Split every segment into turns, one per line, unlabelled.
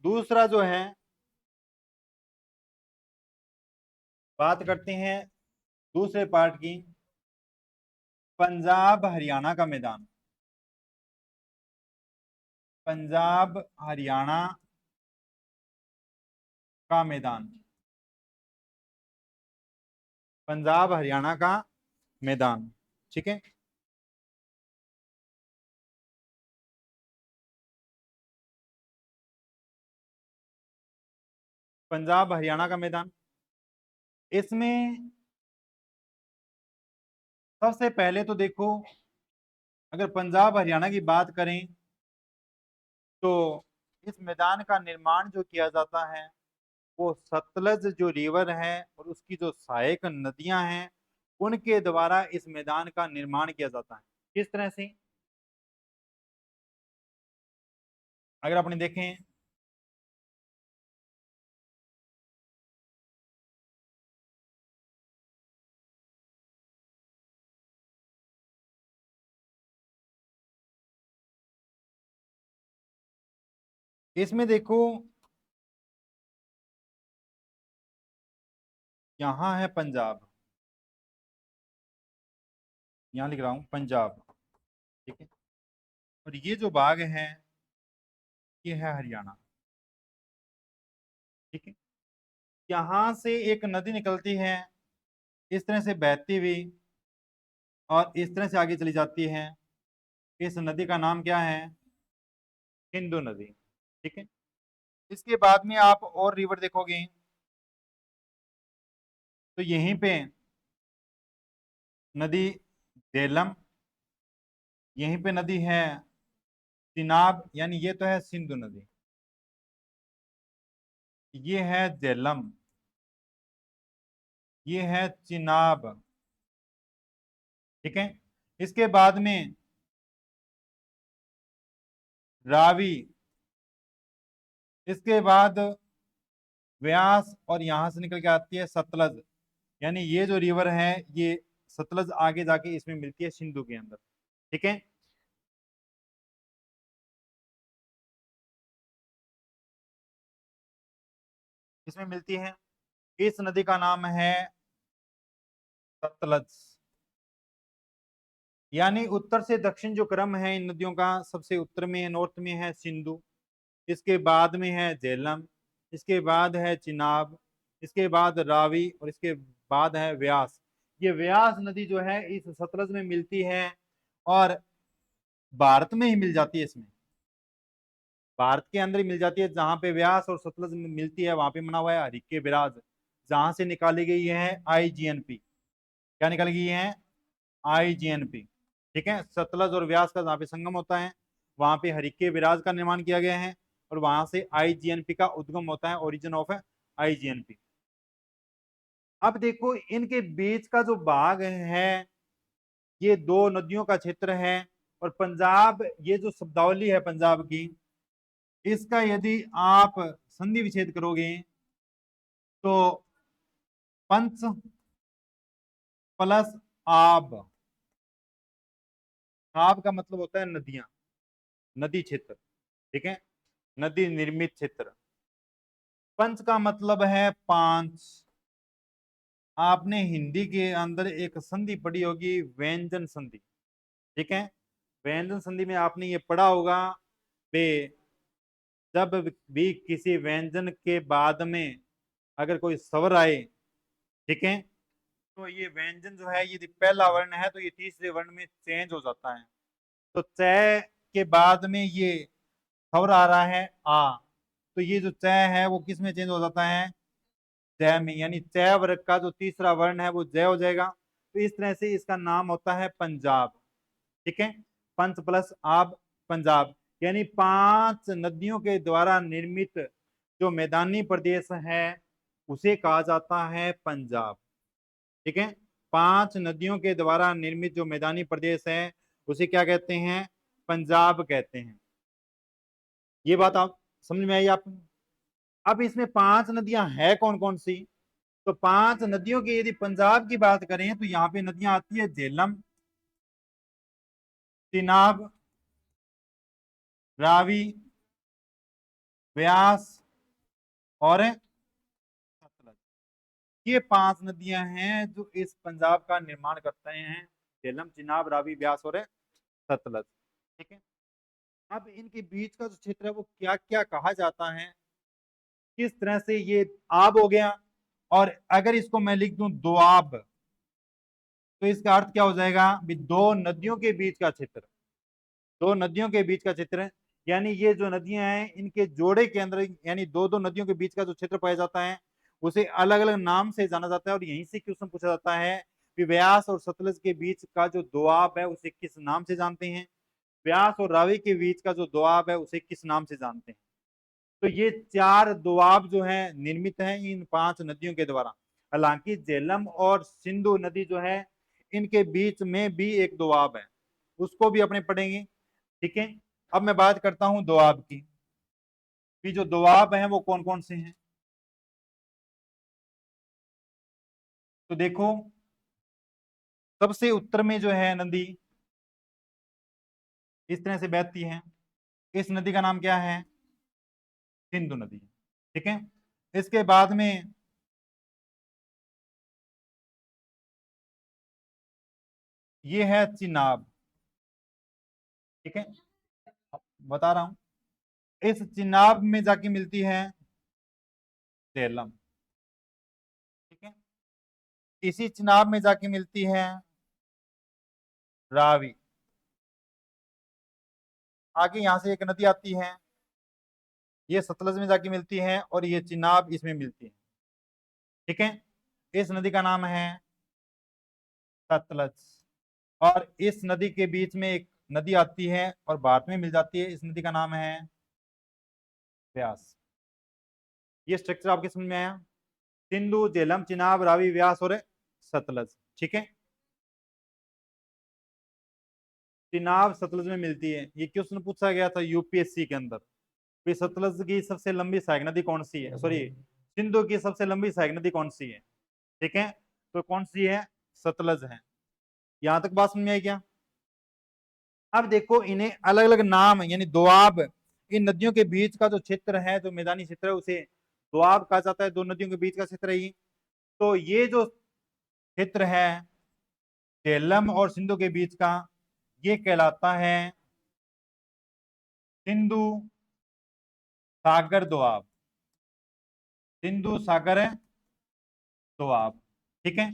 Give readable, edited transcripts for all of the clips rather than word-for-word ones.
दूसरा जो है, बात करते हैं दूसरे पार्ट की, पंजाब हरियाणा का मैदान। पंजाब हरियाणा का मैदान। पंजाब हरियाणा का मैदान। ठीक है। पंजाब हरियाणा का मैदान, इसमें सबसे पहले तो देखो, अगर पंजाब हरियाणा की बात करें तो इस मैदान का निर्माण जो किया जाता है वो सतलज जो रिवर है और उसकी जो सहायक नदियां हैं उनके द्वारा इस मैदान का निर्माण किया जाता है। किस तरह से, अगर आपने देखें, इसमें देखो, यहाँ है पंजाब, यहाँ लिख रहा हूं पंजाब। ठीक है। और ये जो भाग है ये है हरियाणा। ठीक है। यहाँ से एक नदी निकलती है इस तरह से बहती हुई और इस तरह से आगे चली जाती है। इस नदी का नाम क्या है? सिंधु नदी। ठीक है। इसके बाद में आप और रिवर देखोगे तो यहीं पे नदी झेलम, यहीं पे नदी है चिनाब, यानी ये तो है सिंधु नदी, ये है झेलम, ये है चिनाब। ठीक है। इसके बाद में रावी, इसके बाद व्यास, और यहां से निकल के आती है सतलज, यानी ये जो रिवर है ये सतलज आगे जाके इसमें मिलती है सिंधु के अंदर। ठीक है। इसमें मिलती है। इस नदी का नाम है सतलज। यानी उत्तर से दक्षिण जो क्रम है इन नदियों का, सबसे उत्तर में नॉर्थ में है सिंधु, इसके बाद में है झेलम, इसके बाद है चिनाब, इसके बाद रावी, और इसके बाद है व्यास। ये व्यास नदी जो है इस सतलज में मिलती है और भारत में ही मिल जाती है। इसमें भारत के अंदर ही मिल जाती है। जहां पे व्यास और सतलज में मिलती है वहां पे बना हुआ है हरिके बिराज, जहां से निकाली गई है आईजीएनपी। क्या निकाली गई है? आईजीएनपी। ठीक है। सतलज और व्यास का जहाँ पे संगम होता है वहां पे हरिके विराज का निर्माण किया गया है और वहां से आईजीएनपी का उद्गम होता है, ओरिजिन ऑफ आईजीएनपी। अब देखो इनके बीच का जो भाग है ये दो नदियों का क्षेत्र है। और पंजाब, ये जो शब्दावली है पंजाब की, इसका यदि आप संधि विच्छेद करोगे तो पंच प्लस आब। आब का मतलब होता है नदियां, नदी क्षेत्र। ठीक है। नदी निर्मित क्षेत्र। पंच का मतलब है पांच। आपने हिंदी के अंदर एक संधि पढ़ी होगी, व्यंजन संधि। ठीक है। व्यंजन संधि में आपने ये पढ़ा होगा बे, जब भी किसी व्यंजन के बाद में अगर कोई स्वर आए, ठीक है, तो ये व्यंजन जो है यदि पहला वर्ण है तो ये तीसरे वर्ण में चेंज हो जाता है। तो च के बाद में ये स्वर आ रहा है आ, तो ये जो च है वो किस में चेंज हो जाता है? जय में, यानी जय वर्ग का जो तीसरा वर्ण है वो जय हो जाएगा। तो इस तरह से इसका नाम होता है पंजाब। ठीक है। पंच प्लस आब, पंजाब, यानी पांच नदियों के द्वारा निर्मित जो मैदानी प्रदेश है उसे कहा जाता है पंजाब। ठीक है। पांच नदियों के द्वारा निर्मित जो मैदानी प्रदेश है उसे क्या कहते हैं? पंजाब कहते हैं। ये बात आप समझ में आई आप? अब इसमें पांच नदियां हैं कौन कौन सी? तो पांच नदियों की यदि पंजाब की बात करें तो यहाँ पे नदियां आती है झेलम, चिनाब, रावी, व्यास और सतलज। ये 5 नदियां हैं जो इस पंजाब का निर्माण करते हैं, झेलम, चिनाब, रावी, व्यास और सतलज। ठीक है। अब इनके बीच का जो क्षेत्र है वो क्या क्या कहा जाता है, किस तरह से ये आब हो गया, और अगर इसको मैं लिख दूं दोआब, तो इसका अर्थ क्या हो जाएगा भी दो नदियों के बीच का क्षेत्र, दो नदियों के बीच का क्षेत्र। यानी ये जो नदियां हैं इनके जोड़े के अंदर, यानी दो दो नदियों के बीच का जो क्षेत्र पाया जाता है उसे अलग अलग नाम से जाना जाता है, और यहीं से क्वेश्चन पूछा जाता है कि व्यास और सतलज के बीच का जो दोआब है उसे किस नाम से जानते हैं, व्यास और रावी के बीच का जो दोआब है उसे किस नाम से जानते हैं। तो ये 4 दोआब जो है निर्मित है इन 5 नदियों के द्वारा। हालांकि झेलम और सिंधु नदी जो है इनके बीच में भी एक दोआब है, उसको भी अपने पढ़ेंगे। ठीक है। अब मैं बात करता हूं दोआब की, कि जो दोआब हैं वो कौन कौन से हैं। तो देखो, सबसे उत्तर में जो है नदी इस तरह से बहती है, इस नदी का नाम क्या है, सिंधु नदी। ठीक है। इसके बाद में ये है चिनाब। ठीक है, बता रहा हूं, इस चिनाब में जाके मिलती है झेलम। ठीक है। इसी चिनाब में जाके मिलती है रावी। आगे यहां से एक नदी आती है, ये सतलज में जाके मिलती है, और ये चिनाब इसमें मिलती है। ठीक है। इस नदी का नाम है सतलज। और इस नदी के बीच में एक नदी आती है और भारत में मिल जाती है, इस नदी का नाम है व्यास। ये स्ट्रक्चर आपके समझ में आया, सिंधु, झेलम, चिनाब, रावी, व्यास और सतलज। ठीक है। चिनाब सतलज में मिलती है, ये क्वेश्चन पूछा गया था यूपीएससी के अंदर। सतलज की सबसे लंबी सहायक नदी कौन सी है, सॉरी, सिंधु की सबसे लंबी सहायक नदी कौन सी है। ठीक है। तो कौन सी है, सतलज है। यहां तक बात समझ में आई क्या। अब देखो, इन्हें अलग अलग नाम, यानी दोआब, इन नदियों के बीच का जो क्षेत्र है, जो मैदानी क्षेत्र है, उसे दोआब कहा जाता है, दो नदियों के बीच का क्षेत्र है ये। तो ये जो क्षेत्र है झेलम और सिंधु के बीच का, ये कहलाता है सिंधु सागर दोआब, सिंधु सागर दोआब। ठीक है।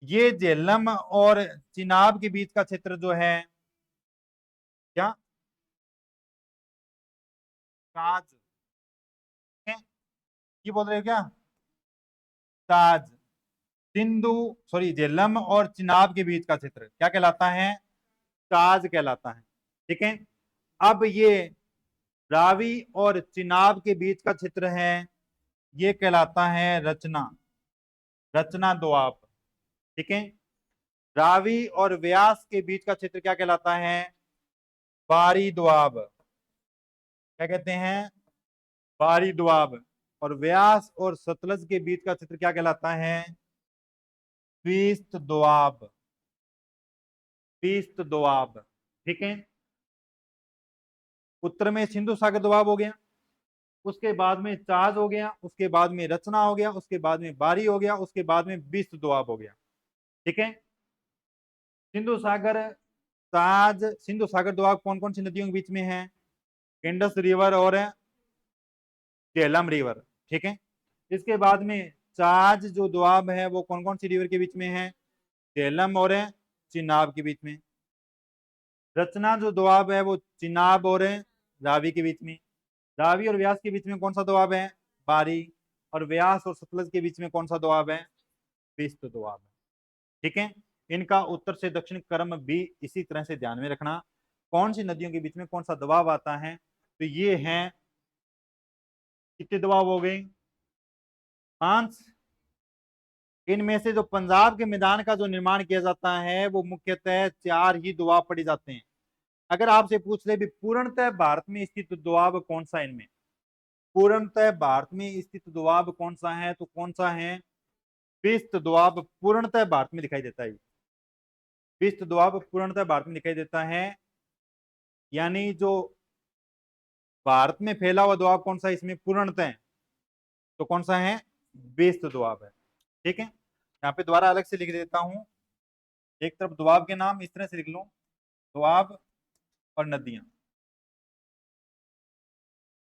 ये झेलम और चिनाब के बीच का क्षेत्र जो है क्या, ताज। ठीक है? ये बोल रहे हो क्या, ताज। सिंधु, सॉरी, झेलम और चिनाब के बीच का क्षेत्र क्या कहलाता है, ताज कहलाता है। ठीक है। अब ये रावी और चिनाब के बीच का क्षेत्र है, ये कहलाता है रचना, रचना दोआब। ठीक है। रावी और व्यास के बीच का क्षेत्र क्या कहलाता है, बारी दोआब। क्या कहते हैं, बारी दोआब। और व्यास और सतलज के बीच का क्षेत्र क्या कहलाता है, पीस्त दोआब, पीस्त दोआब। ठीक है। उत्तर में सिंधु सागर दोआब हो गया, उसके बाद में चाज हो गया, उसके बाद में रचना हो गया, उसके बाद में बारी हो गया, उसके बाद में बीस्त दोआब हो गया। ठीक है। सिंधु सागर, ताज, सिंधु सागर दोआब कौन कौन सी नदियों के बीच में है, इंडस रिवर और झेलम रिवर। ठीक है। इसके बाद में चाज जो दोआब है वो कौन कौन सी रिवर के बीच में है, झेलम और चिनाब के बीच में। रचना जो दोआब है वो चिनाब और रावी के बीच में। रावी और व्यास के बीच में कौन सा दोआब है, बारी। और व्यास और सतलज के बीच में कौन सा दोआब है, पीस्त दोआब है। ठीक है। इनका उत्तर से दक्षिण क्रम भी इसी तरह से ध्यान में रखना, कौन सी नदियों के बीच में कौन सा दबाव आता है। तो ये है, कितने दबाव हो गए, 5। इनमें से जो पंजाब के मैदान का जो निर्माण किया जाता है वो मुख्यतः 4 ही दोआब पड़े जाते हैं। अगर आपसे पूछ ले भी पूर्णतः भारत में स्थित दोआब कौन सा है, इनमें पूर्णतः भारत में स्थित दोआब कौन सा है, तो कौन सा है, पिस्त दोआब पूर्णतः भारत में दिखाई देता है। पिस्त दोआब पूर्णतः भारत में दिखाई देता है, यानी जो भारत में फैला हुआ दोआब कौन सा है इसमें पूर्णतः, तो कौन सा है, व्यस्त दोआब है। ठीक है, यहाँ पे दोबारा अलग से लिख देता हूं, एक तरफ दोआब के नाम इस तरह से लिख लो, दोआब और नदियां।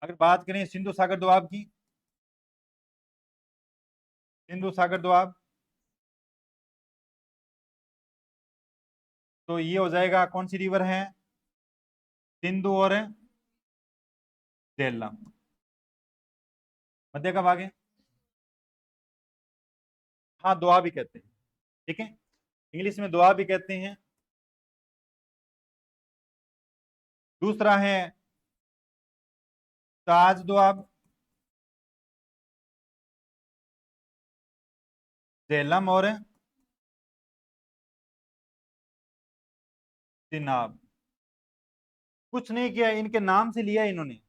अगर बात करें सिंधु सागर दोआब की, सिंधु सागर दोआब, तो ये हो जाएगा कौन सी रिवर है, सिंधु और झेलम, मध्य का भाग है। हाँ दोआब भी कहते हैं, ठीक है, इंग्लिश में दोआब भी कहते हैं। दूसरा है ताज दोआब, झेलम और चिनाब। कुछ नहीं किया, इनके नाम से लिया इन्होंने,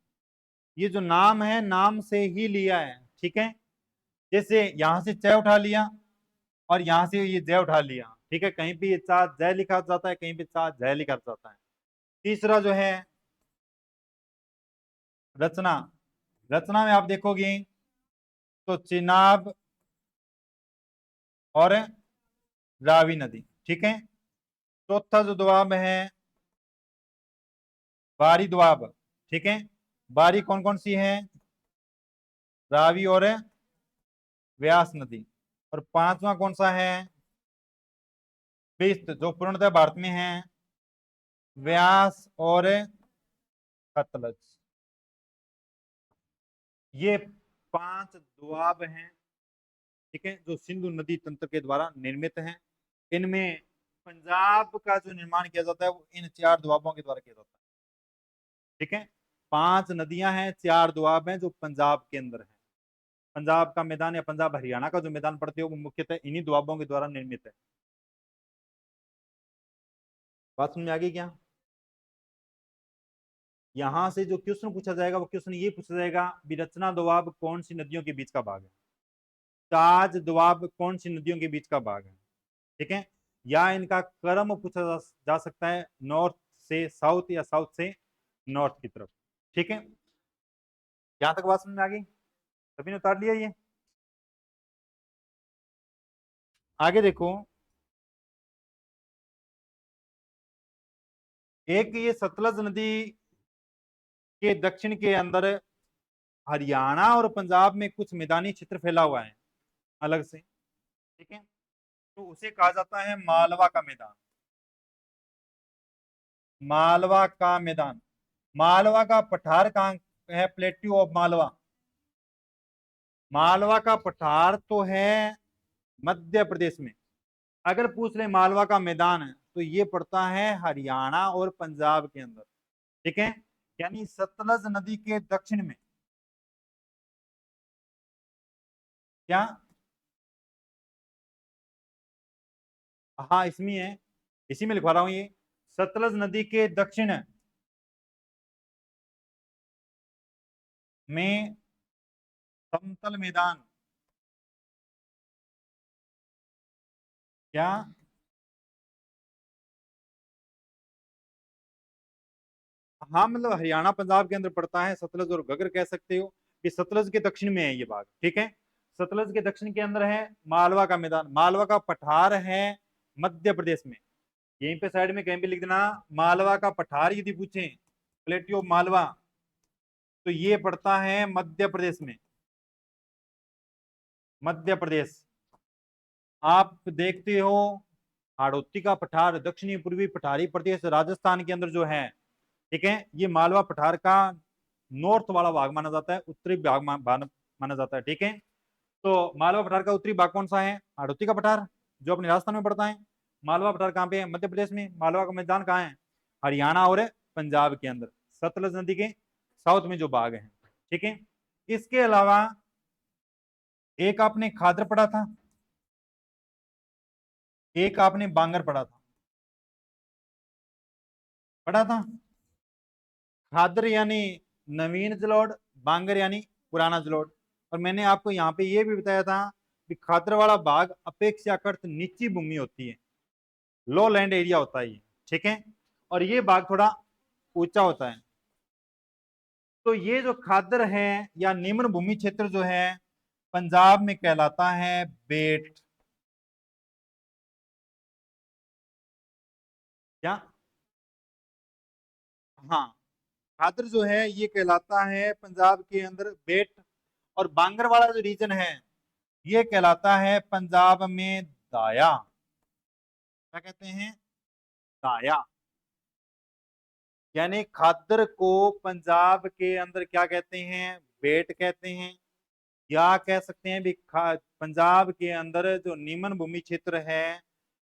ये जो नाम है नाम से ही लिया है। ठीक है, जैसे यहां से च उठा लिया और यहां से ये जय उठा लिया। ठीक है, कहीं पे ये चा जय लिखा जाता है, कहीं पे चा जय लिखा जाता है। तीसरा जो है रचना, रचना में आप देखोगे तो चिनाब और रावी नदी। ठीक है, चौथा जो दोआब है बारी दोआब। ठीक है, बारी कौन कौन सी है, रावी और व्यास नदी। और पांचवा कौन सा है, बेस्त, जो पूर्णतः भारत में है, व्यास और सतलज। ये पांच दोआब हैं, ठीक है, जो सिंधु नदी तंत्र के द्वारा निर्मित हैं। इनमें पंजाब का जो निर्माण किया जाता है वो इन चार दोआबों के द्वारा किया जाता है। ठीक है, पांच नदियां हैं, चार दोआब हैं जो पंजाब के अंदर है। पंजाब का मैदान या पंजाब हरियाणा का जो मैदान पड़ते हैं वो मुख्यतः इन्हीं दोआबों के द्वारा निर्मित है। बात समझ में आ गई क्या? यहां से जो क्वेश्चन पूछा जाएगा वो क्वेश्चन ये पूछा जाएगा, विरचना दोआब कौन सी नदियों के बीच का भाग है, ताज दोआब कौन सी नदियों के बीच का भाग है। ठीक है, या इनका क्रम पूछा जा सकता है, नॉर्थ से साउथ या साउथ से नॉर्थ की तरफ। ठीक है, यहां तक बात समझ में आ गई, सभी ने उतार लिया ये। आगे देखो, एक ये सतलज नदी के दक्षिण के अंदर हरियाणा और पंजाब में कुछ मैदानी क्षेत्र फैला हुआ है अलग से। ठीक है, तो उसे कहा जाता है मालवा का मैदान, मालवा का मैदान। मालवा का पठार कहाँ है, प्लेट्यू ऑफ मालवा, मालवा का पठार तो है मध्य प्रदेश में। अगर पूछ ले मालवा का मैदान है तो ये पड़ता है हरियाणा और पंजाब के अंदर। ठीक है, यानी सतलज नदी के दक्षिण में क्या, हाँ इसमें है, इसी में लिखवा रहा हूं, ये सतलज नदी के दक्षिण में समतल मैदान, क्या, हाँ मतलब हरियाणा पंजाब के अंदर पड़ता है, सतलज और घग्गर कह सकते हो। ये सतलज के दक्षिण में है ये भाग। ठीक है, सतलज के दक्षिण के अंदर है मालवा का मैदान, मालवा का पठार है मध्य प्रदेश में। यहीं पे साइड में कहीं पे लिख देना मालवा का पठार, यदि पूछे प्लेट्यू ऑफ मालवा तो ये पड़ता है मध्य प्रदेश में, मध्य प्रदेश। आप देखते हो हाड़ौती का पठार दक्षिणी पूर्वी पठारी प्रदेश राजस्थान के अंदर जो है, ठीक है, ये मालवा पठार का नॉर्थ वाला भाग माना जाता है, उत्तरी भाग माना जाता है। ठीक है, तो मालवा पठार का उत्तरी भाग कौन सा है, हाड़ौती का पठार, जो अपने राजस्थान में पड़ता है। मालवा पठार कहाँ पे है, मध्य प्रदेश में। मालवा का मैदान कहाँ है, हरियाणा और पंजाब के अंदर, सतलज नदी के साउथ में जो भाग है। ठीक है, इसके अलावा एक आपने खादर पढ़ा था, एक आपने बांगर पढ़ा था, पढ़ा था। खादर यानी नवीन जलोढ़, बांगर यानी पुराना जलोढ़। और मैंने आपको यहाँ पे ये भी बताया था कि खादर वाला भाग अपेक्षाकृत नीची भूमि होती है, लो लैंड एरिया होता है ये। ठीक है, और ये भाग थोड़ा ऊंचा होता है। तो ये जो खादर है या निम्न भूमि क्षेत्र जो है पंजाब में कहलाता है बेट। क्या? हाँ, खादर जो है ये कहलाता है पंजाब के अंदर बेट। और बांगर वाला जो रीजन है ये कहलाता है पंजाब में दाया। क्या कहते हैं? दाया। यानी खादर को पंजाब के अंदर क्या कहते हैं? बेट कहते हैं। या कह सकते हैं भी पंजाब के अंदर जो निम्न भूमि क्षेत्र है,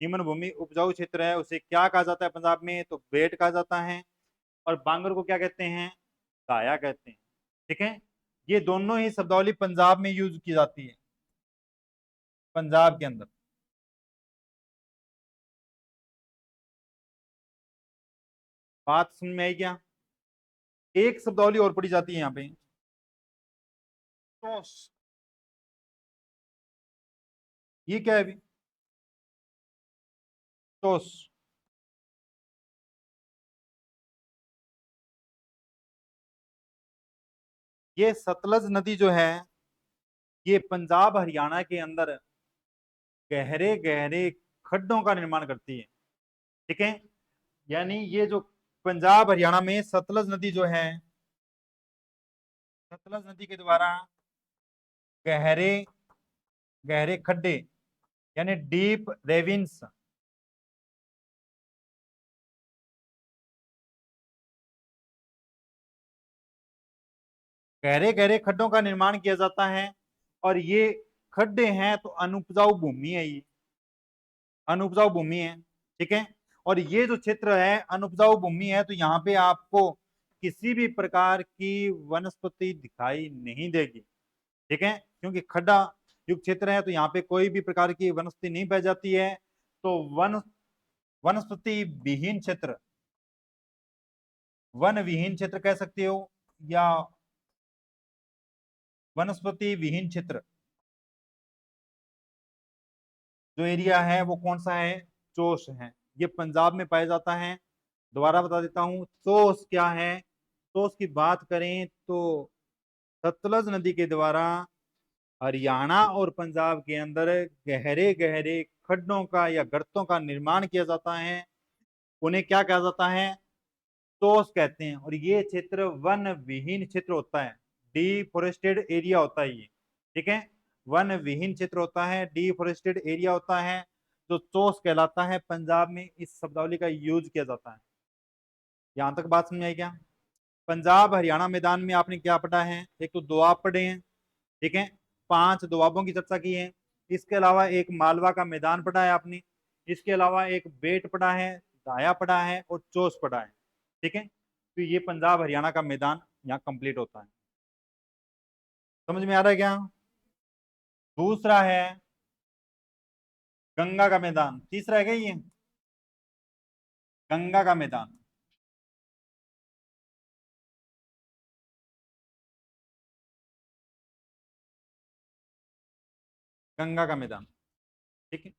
निम्न भूमि उपजाऊ क्षेत्र है, उसे क्या कहा जाता है पंजाब में? तो बेट कहा जाता है। और बांगर को क्या कहते हैं? दाया कहते हैं। ठीक है, ये दोनों ही शब्दावली पंजाब में यूज की जाती है, पंजाब के अंदर। बात समझ में आई क्या? एक शब्दावली और पढ़ी जाती है यहाँ पे, टॉस। ये क्या है अभी? टॉस। ये सतलज नदी जो है ये पंजाब हरियाणा के अंदर गहरे गहरे खड्डों का निर्माण करती है। ठीक है, यानी ये जो पंजाब हरियाणा में सतलज नदी जो है, सतलज नदी के द्वारा गहरे गहरे खड्डे यानी डीप रेविन्स, गहरे गहरे खड्डों का निर्माण किया जाता है। और ये खड्डे हैं तो अनुपजाऊ भूमि है, ये अनुपजाऊ भूमि है। ठीक है, और ये जो क्षेत्र है अनुपजाऊ भूमि है, तो यहाँ पे आपको किसी भी प्रकार की वनस्पति दिखाई नहीं देगी। ठीक है, क्योंकि खड्डा युक्त क्षेत्र है तो यहाँ पे कोई भी प्रकार की वनस्पति नहीं पाई जाती है। तो वनस्पति विहीन क्षेत्र, वन विहीन क्षेत्र कह सकते हो, या वनस्पति विहीन क्षेत्र जो एरिया है वो कौन सा है? चोस है। ये पंजाब में पाया जाता है। दोबारा बता देता हूँ, चोस क्या है? चोस की बात करें तो सतलज नदी के द्वारा हरियाणा और पंजाब के अंदर गहरे गहरे खड्डों का या गर्तों का निर्माण किया जाता है। उन्हें क्या कहा जाता है? चोस कहते हैं। और ये क्षेत्र वन विहीन क्षेत्र होता है, डिफोरेस्टेड एरिया होता है ये। ठीक है, वन विहीन क्षेत्र होता है, डिफोरेस्टेड एरिया होता है, जो चोस कहलाता है। पंजाब में इस शब्दावली का यूज किया जाता है। यहां तक बात समझ आई क्या? पंजाब हरियाणा मैदान में आपने क्या पढ़ा है? एक तो दोआब पढ़े हैं। ठीक है, 5 दोआबों की चर्चा की है। इसके अलावा एक मालवा का मैदान पढ़ा है आपने। इसके अलावा एक बेट पढ़ा है, दाया पढ़ा है और चोस पढ़ा है। ठीक है, तो ये पंजाब हरियाणा का मैदान यहाँ कंप्लीट होता है। समझ में आ रहा है क्या? दूसरा है गंगा का मैदान। तीसरा है क्या ये? गंगा का मैदान। गंगा का मैदान। ठीक है,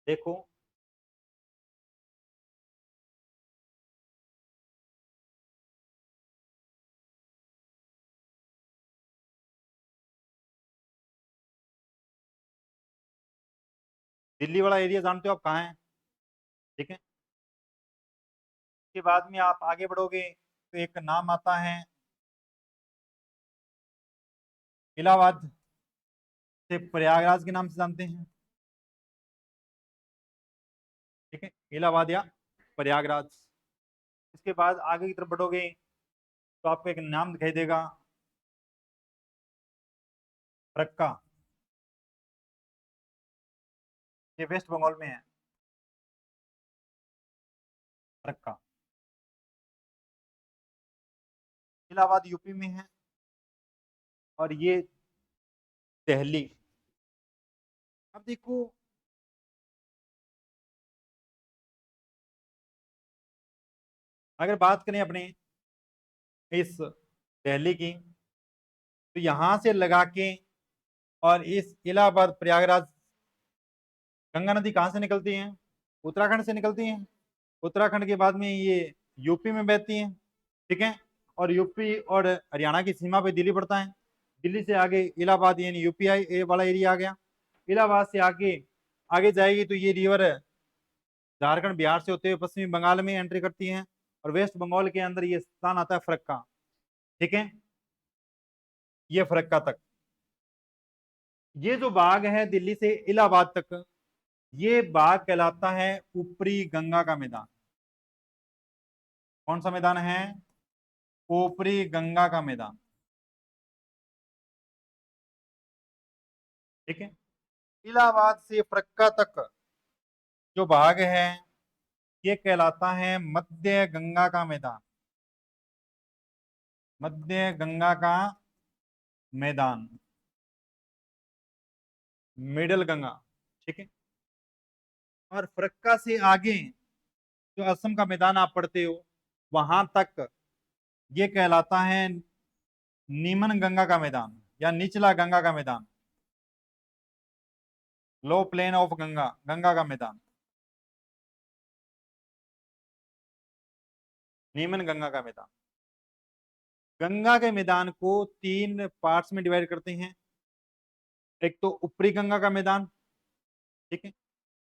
देखो दिल्ली वाला एरिया जानते हो आप कहाँ है? ठीक है, उसके बाद में आप आगे बढ़ोगे तो एक नाम आता है इलाहाबाद, से प्रयागराज के नाम से जानते हैं। ठीक है, इलाहाबाद या प्रयागराज। इसके बाद आगे की तरफ बढ़ोगे तो आपको एक नाम दिखाई देगा, फरक्का। ये वेस्ट बंगाल में है, फरक्का। इलाहाबाद यूपी में है। और ये दिल्ली। अब देखो, अगर बात करें अपने इस दिल्ली की, तो यहां से लगा के और इस इलाहाबाद प्रयागराज गंगा नदी कहाँ से निकलती है? उत्तराखंड से निकलती है। उत्तराखंड के बाद में ये यूपी में बहती है, ठीक है। और यूपी और हरियाणा की सीमा पे दिल्ली पड़ता है। दिल्ली से आगे इलाहाबाद यानी यूपीआई वाला एरिया आ गया। इलाहाबाद से आगे आगे जाएगी तो ये रिवर झारखंड बिहार से होते हुए पश्चिमी बंगाल में एंट्री करती है, और वेस्ट बंगाल के अंदर ये स्थान आता है फरक्का, ठीक है। ये फरक्का तक, ये जो बाग है दिल्ली से इलाहाबाद तक, ये बाग कहलाता है ऊपरी गंगा का मैदान। कौन सा मैदान है? ऊपरी गंगा का मैदान, ठीक है। इलाहाबाद से फरक्का तक जो भाग है ये कहलाता है मध्य गंगा का मैदान। मध्य गंगा का मैदान, मिडल गंगा, ठीक है। और फरक्का से आगे जो असम का मैदान आप पढ़ते हो वहां तक ये कहलाता है नीमन गंगा का मैदान या निचला गंगा का मैदान, लो प्लेन ऑफ गंगा, गंगा का मैदान, नीमन गंगा का मैदान। गंगा के मैदान को तीन पार्ट्स में डिवाइड करते हैं। एक तो ऊपरी गंगा का मैदान, ठीक है,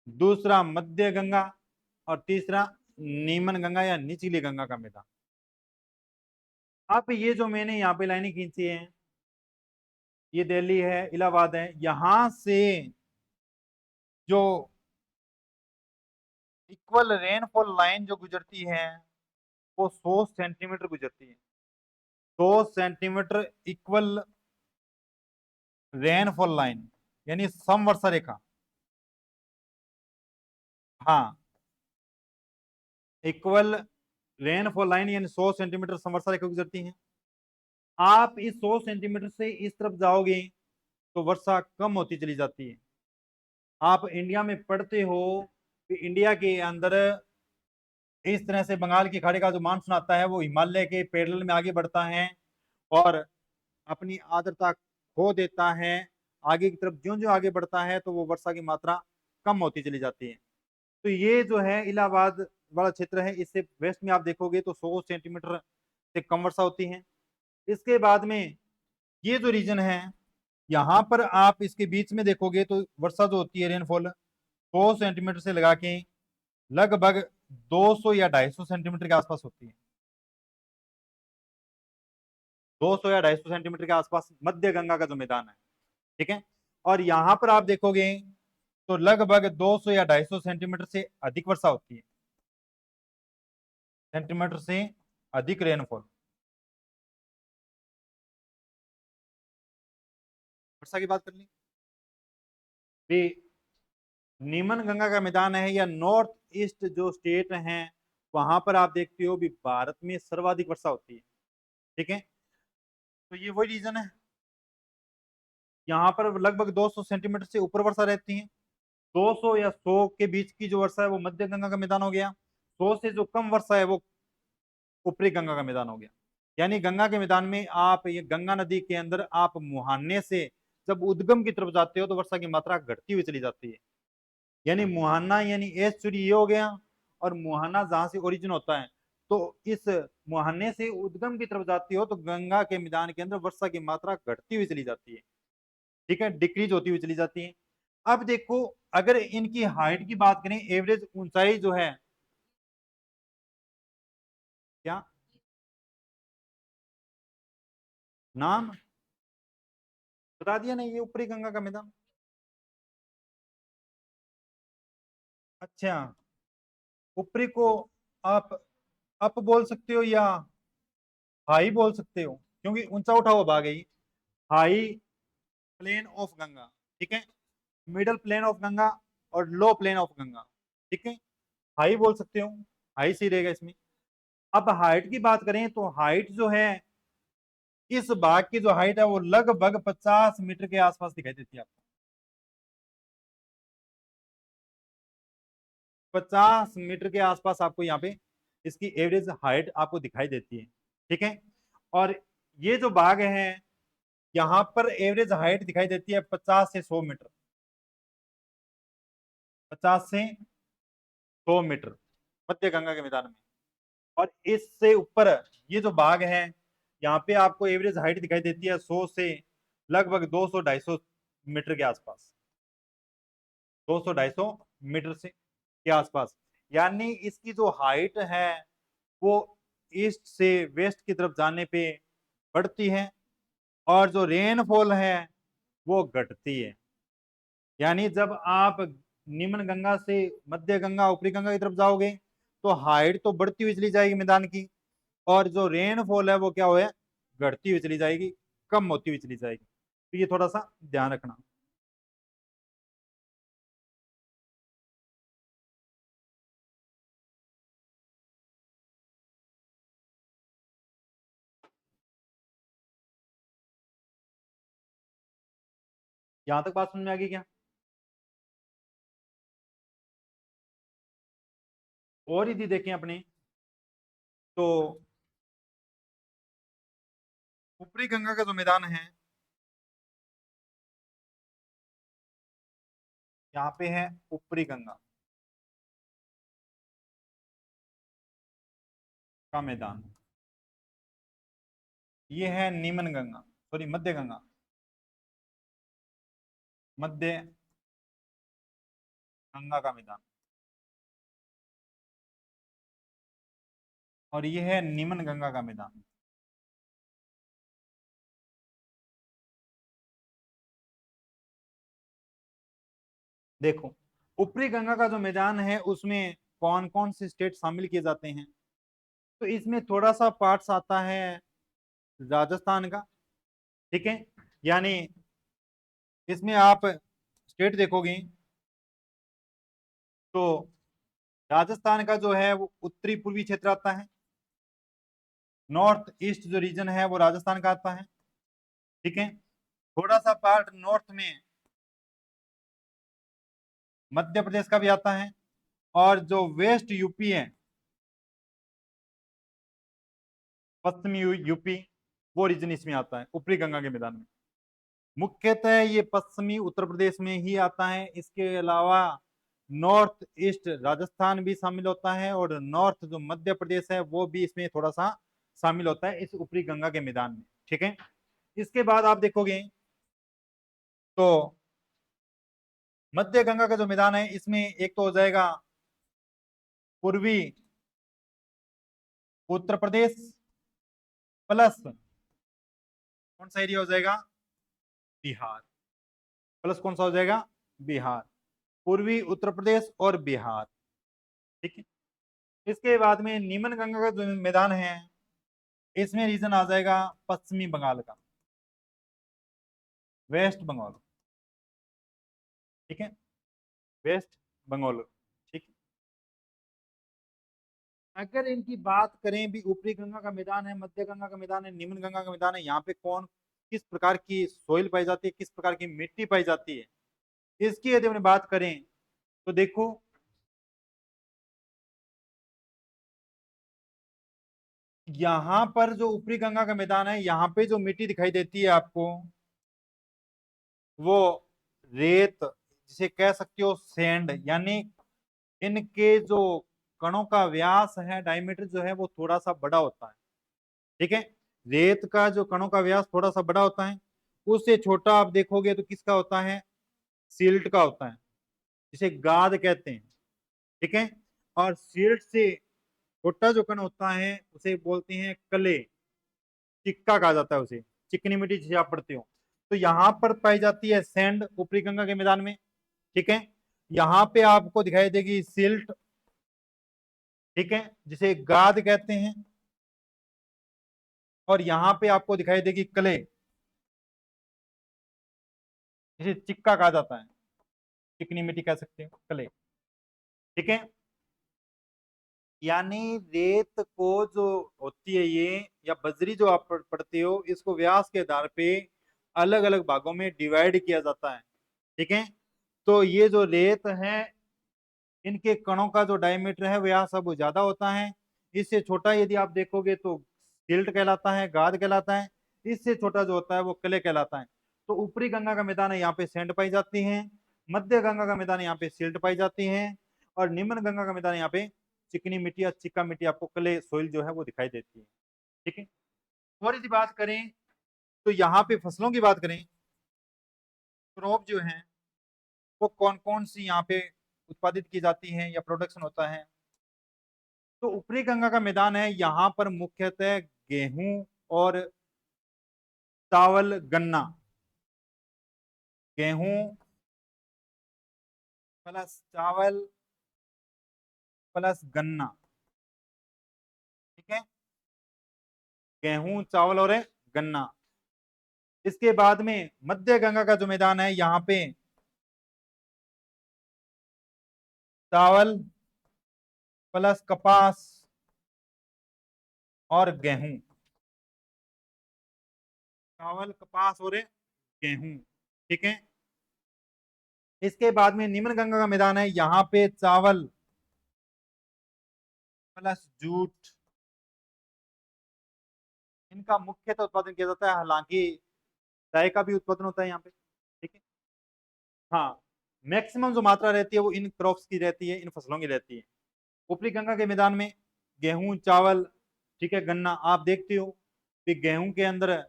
दूसरा मध्य गंगा, और तीसरा नीमन गंगा या निचली गंगा का मैदान। अब ये जो मैंने यहाँ पे लाइनें खींची है, ये दिल्ली है, इलाहाबाद है, यहां से जो इक्वल रेनफॉल लाइन जो गुजरती है वो 100 सेंटीमीटर गुजरती है। 100 सेंटीमीटर इक्वल रेनफॉल लाइन यानी समवर्षा रेखा। हाँ, इक्वल रेनफॉल लाइन यानी 100 सेंटीमीटर समवर्षा रेखा गुजरती है। आप इस 100 सेंटीमीटर से इस तरफ जाओगे तो वर्षा कम होती चली जाती है। आप इंडिया में पढ़ते हो कि इंडिया के अंदर इस तरह से बंगाल की खाड़ी का जो मानसून आता है वो हिमालय के पैरेलल में आगे बढ़ता है और अपनी आर्द्रता खो देता है। आगे की तरफ ज्यों ज्यों आगे बढ़ता है तो वो वर्षा की मात्रा कम होती चली जाती है। तो ये जो है इलाहाबाद वाला क्षेत्र है, इससे वेस्ट में आप देखोगे तो 100 सेंटीमीटर से कम वर्षा होती है। इसके बाद में ये जो रीजन है यहाँ पर आप इसके बीच में देखोगे तो वर्षा जो होती है रेनफॉल 100 सेंटीमीटर से लगा के लगभग 200 या 250 सेंटीमीटर के आसपास होती है। 200 या 250 सेंटीमीटर के आसपास मध्य गंगा का जो मैदान है, ठीक है। और यहाँ पर आप देखोगे तो लगभग 200 या 250 सेंटीमीटर से अधिक वर्षा होती है, सेंटीमीटर से अधिक रेनफॉल। वर्षा की बात कर ली भी, नीमन गंगा का मैदान है या नॉर्थ ईस्ट जो स्टेट हैं वहां पर आप देखते हो भी भारत में सर्वाधिक वर्षा होती है, ठीक है। तो ये वही रीजन है, यहाँ पर लगभग 200 सेंटीमीटर से ऊपर वर्षा रहती है। 200 या 100 के बीच की जो वर्षा है वो मध्य गंगा का मैदान हो गया। 100 से जो कम वर्षा है वो ऊपरी गंगा का मैदान हो गया। यानी गंगा के मैदान में आप ये गंगा नदी के अंदर आप मुहाने से जब उद्गम की तरफ जाते हो तो वर्षा की मात्रा घटती हुई चली जाती है। यानी मुहाना यानी एस्चुरी ये हो गया, और मुहाना जहां से ओरिजिन होता है तो इस मुहाने से उद्गम की तरफ जाती हो तो गंगा के मैदान के अंदर वर्षा की मात्रा घटती हुई चली जाती है, ठीक है, डिक्रीज होती हुई चली जाती है। अब देखो अगर इनकी हाइट की बात करें, एवरेज ऊंचाई जो है क्या नाम बता दिया नहीं, ये ऊपरी गंगा का मैदान। अच्छा, ऊपरी को आप अप बोल सकते हो या हाई बोल सकते हो, क्योंकि ऊंचा उठा हुआ भाग है ये। हाई प्लेन ऑफ गंगा, ठीक है, मिडल प्लेन ऑफ गंगा और लो प्लेन ऑफ गंगा, ठीक है। हाई बोल सकते हो, हाई सही रहेगा इसमें। अब हाइट की बात करें तो हाइट जो है इस बाग की जो हाइट है वो लगभग 50 मीटर के आसपास दिखाई देती है आपको। 50 मीटर के आसपास आपको यहाँ पे इसकी एवरेज हाइट आपको दिखाई देती है, ठीक है। और ये जो बाग है यहाँ पर एवरेज हाइट दिखाई देती है 50 से 100 मीटर। 50 से 100 मीटर मध्य गंगा के मैदान में। और इससे ऊपर ये जो भाग है, यहाँ पे आपको एवरेज हाइट दिखाई देती है 100 से लगभग 200-250 मीटर के आसपास, 200-250 मीटर से के आसपास। यानी इसकी जो हाइट है वो ईस्ट से वेस्ट की तरफ जाने पे बढ़ती है और जो रेनफॉल है वो घटती है। यानी जब आप निम्न गंगा से मध्य गंगा ऊपरी गंगा की तरफ जाओगे तो हाइट तो बढ़ती हुई चली जाएगी मैदान की, और जो रेनफॉल है वो क्या हो घटती हुई चली जाएगी, कम होती हुई चली जाएगी। तो ये थोड़ा सा ध्यान रखना। यहां तक बात समझ में आ गई क्या? और यदि देखें अपने तो ऊपरी गंगा का जो मैदान है, यहाँ पे है ऊपरी गंगा का मैदान, ये है निम्न गंगा, सॉरी मध्य गंगा, मध्य गंगा का मैदान, और ये है निम्न गंगा का मैदान। देखो ऊपरी गंगा का जो मैदान है उसमें कौन कौन से स्टेट शामिल किए जाते हैं, तो इसमें थोड़ा सा पार्ट्स आता है राजस्थान का। ठीक है, यानी इसमें आप स्टेट देखोगे तो राजस्थान का जो है वो उत्तरी पूर्वी क्षेत्र आता है, नॉर्थ ईस्ट जो रीजन है वो राजस्थान का आता है। ठीक है, थोड़ा सा पार्ट नॉर्थ में मध्य प्रदेश का भी आता है, और जो वेस्ट यूपी है, पश्चिमी यूपी, वो रीजन इसमें आता है ऊपरी गंगा के मैदान में। मुख्यतः ये पश्चिमी उत्तर प्रदेश में ही आता है, इसके अलावा नॉर्थ ईस्ट राजस्थान भी शामिल होता है, और नॉर्थ जो मध्य प्रदेश है वो भी इसमें थोड़ा सा शामिल होता है इस ऊपरी गंगा के मैदान में। ठीक है, इसके बाद आप देखोगे तो मध्य गंगा का जो मैदान है इसमें एक तो हो जाएगा पूर्वी उत्तर प्रदेश प्लस कौन सा एरिया हो जाएगा, बिहार, प्लस कौन सा हो जाएगा, बिहार, पूर्वी उत्तर प्रदेश और बिहार। ठीक है, इसके बाद में निम्न गंगा का जो मैदान है इसमें रीजन आ जाएगा पश्चिमी बंगाल का, वेस्ट बंगाल। ठीक है, वेस्ट बंगाल। ठीक है, अगर इनकी बात करें भी ऊपरी गंगा का मैदान है, मध्य गंगा का मैदान है, निम्न गंगा का मैदान है, यहाँ पे कौन किस प्रकार की सोइल पाई जाती है, किस प्रकार की मिट्टी पाई जाती है, इसकी यदि हम बात करें तो देखो यहाँ पर जो ऊपरी गंगा का मैदान है यहाँ पे जो मिट्टी दिखाई देती है आपको वो रेत, जिसे कह सकते हो सैंड, यानी इनके जो कणों का व्यास है, डायमीटर जो है वो थोड़ा सा बड़ा होता है। ठीक है, रेत का जो कणों का व्यास थोड़ा सा बड़ा होता है, उससे छोटा आप देखोगे तो किसका होता है, सिल्ट का होता है, जिसे गाद कहते हैं। ठीक है, और सिल्ट से छोटा जो कण होता है उसे बोलते हैं कले, चिक्का कहा जाता है उसे, चिकनी मिट्टी जिसे आप पढ़ते हो। तो यहाँ पर पाई जाती है सैंड ऊपरी गंगा के मैदान में। ठीक है, यहाँ पे आपको दिखाई देगी सिल्ट, ठीक है, जिसे गाद कहते हैं, और यहाँ पे आपको दिखाई देगी क्ले, जिसे चिक्का कहा जाता है, चिकनी मिट्टी कह सकते हो, क्ले। ठीक है, यानी रेत को जो होती है ये, या बजरी जो आप पढ़ते हो, इसको व्यास के आधार पे अलग अलग भागों में डिवाइड किया जाता है। ठीक है, तो ये जो रेत है इनके कणों का जो डायमीटर है व्यास अब ज्यादा होता है, इससे छोटा यदि आप देखोगे तो सिल्ट कहलाता है, गाद कहलाता है, इससे छोटा जो होता है वो क्ले कहलाता है। तो ऊपरी गंगा का मैदान है, यहाँ पे सैंड पाई जाती है, मध्य गंगा का मैदान यहाँ पे सिल्ट पाई जाती है और निम्न गंगा का मैदान यहाँ पे चिकनी मिट्टी या चिक्का मिट्टी, आपको क्ले सोइल जो है वो दिखाई देती है। ठीक है, और यदि बात करें तो यहाँ पे फसलों की बात करें, क्रॉप जो है वो कौन कौन सी यहाँ पे उत्पादित की जाती है या प्रोडक्शन होता है। तो ऊपरी गंगा का मैदान है, यहाँ पर मुख्यतः गेहूं और चावल गन्ना, गेहूं प्लस चावल प्लस गन्ना। ठीक है, गेहूं चावल और गन्ना। इसके बाद में मध्य गंगा का जो मैदान है, यहाँ पे चावल प्लस कपास और गेहूं, चावल कपास और गेहूं। ठीक है, इसके बाद में निम्न गंगा का मैदान है, यहाँ पे चावल प्लस जूट, इनका मुख्यतः उत्पादन किया जाता है। हालांकि चाय का भी उत्पादन होता है यहाँ पे। ठीक है, हाँ, मैक्सिमम जो मात्रा रहती है वो इन क्रॉप्स की रहती है, इन फसलों की रहती है। ऊपरी गंगा के मैदान में गेहूं चावल, ठीक है, गन्ना। आप देखते हो कि गेहूं के अंदर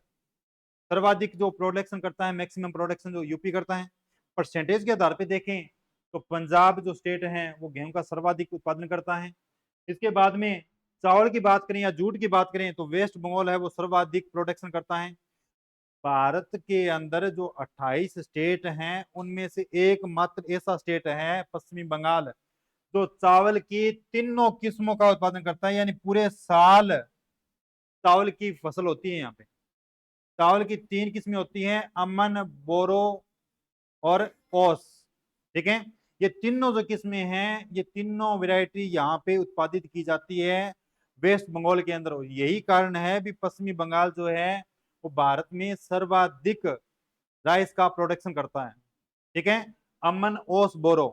सर्वाधिक जो प्रोडक्शन करता है, मैक्सिमम प्रोडक्शन जो यूपी करता है। परसेंटेज के आधार पे देखें तो पंजाब जो स्टेट है वो गेहूं का सर्वाधिक उत्पादन करता है। इसके बाद में चावल की बात करें या जूट की बात करें तो वेस्ट बंगाल है वो सर्वाधिक प्रोडक्शन करता है। भारत के अंदर जो 28 स्टेट हैं उनमें से एकमात्र ऐसा स्टेट है पश्चिमी बंगाल जो चावल की तीनों किस्मों का उत्पादन करता है, यानी पूरे साल चावल की फसल होती है यहाँ पे। चावल की 3 किस्में होती हैं, अमन, बोरो और ओस। ठीक है, ये तीनों जो किस्में हैं, ये तीनों वैरायटी यहाँ पे उत्पादित की जाती है वेस्ट बंगाल के अंदर। यही कारण है भी पश्चिमी बंगाल जो है वो भारत में सर्वाधिक राइस का प्रोडक्शन करता है। ठीक है, अमन ओस बोरो,